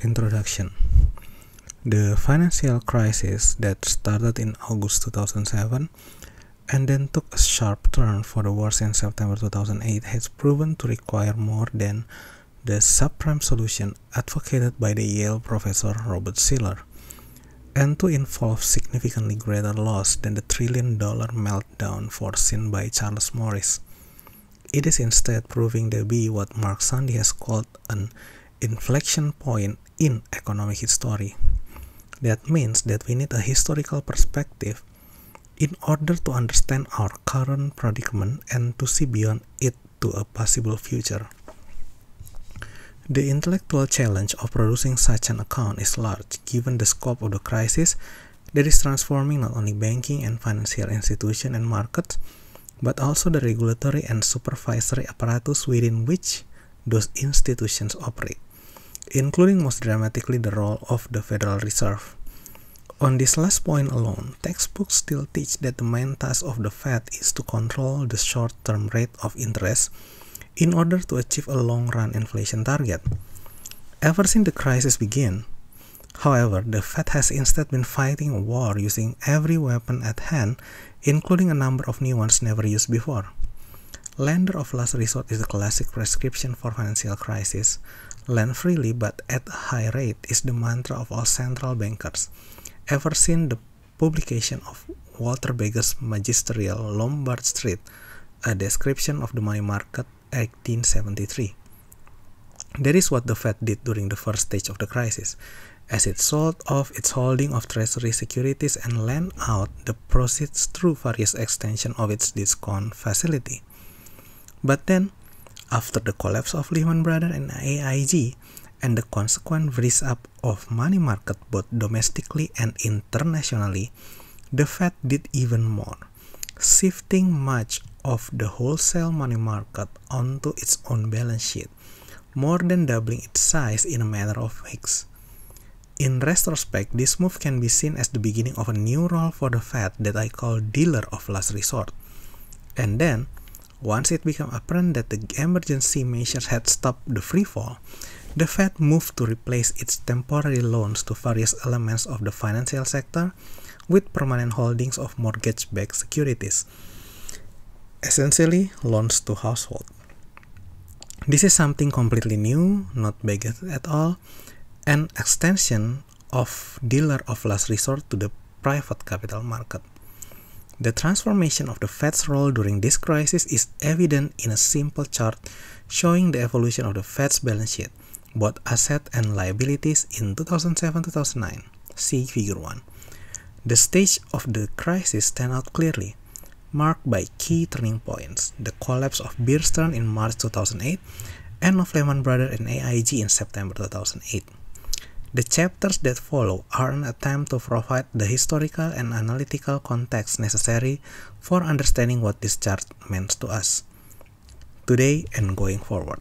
Introduction. The financial crisis that started in August 2007 and then took a sharp turn for the worse in September 2008 has proven to require more than the subprime solution advocated by the Yale professor Robert Shiller, and to involve significantly greater loss than the trillion-dollar meltdown foreseen by Charles Morris. It is instead proving to be what Mark Zandi has called an inflection point in economic history. That means that we need a historical perspective in order to understand our current predicament and to see beyond it to a possible future. The intellectual challenge of producing such an account is large, given the scope of the crisis that is transforming not only banking and financial institutions and markets, but also the regulatory and supervisory apparatus within which those institutions operate, including most dramatically the role of the Federal Reserve. On this last point alone, textbooks still teach that the main task of the Fed is to control the short-term rate of interest in order to achieve a long-run inflation target. Ever since the crisis began, however, the Fed has instead been fighting a war using every weapon at hand, including a number of new ones never used before. Lender of last resort is the classic prescription for financial crisis. Lend freely but at a high rate is the mantra of all central bankers, ever since the publication of Walter Begger's magisterial Lombard Street, a description of the money market, 1873. That is what the Fed did during the first stage of the crisis, as it sold off its holding of treasury securities and lent out the proceeds through various extensions of its discount facility. But then, after the collapse of Lehman Brothers and AIG, and the consequent freeze up of money market both domestically and internationally, the Fed did even more, shifting much of the wholesale money market onto its own balance sheet, more than doubling its size in a matter of weeks. In retrospect, this move can be seen as the beginning of a new role for the Fed that I call dealer of last resort. And then, once it became apparent that the emergency measures had stopped the free fall, the Fed moved to replace its temporary loans to various elements of the financial sector with permanent holdings of mortgage-backed securities, essentially loans to households. This is something completely new, not big at all, an extension of dealer of last resort to the private capital market. The transformation of the Fed's role during this crisis is evident in a simple chart showing the evolution of the Fed's balance sheet, both assets and liabilities in 2007-2009. See Figure 1. The stage of the crisis stands out clearly, marked by key turning points: the collapse of Bear Stearns in March 2008 and of Lehman Brothers and AIG in September 2008. The chapters that follow are an attempt to provide the historical and analytical context necessary for understanding what this chart means to us today and going forward.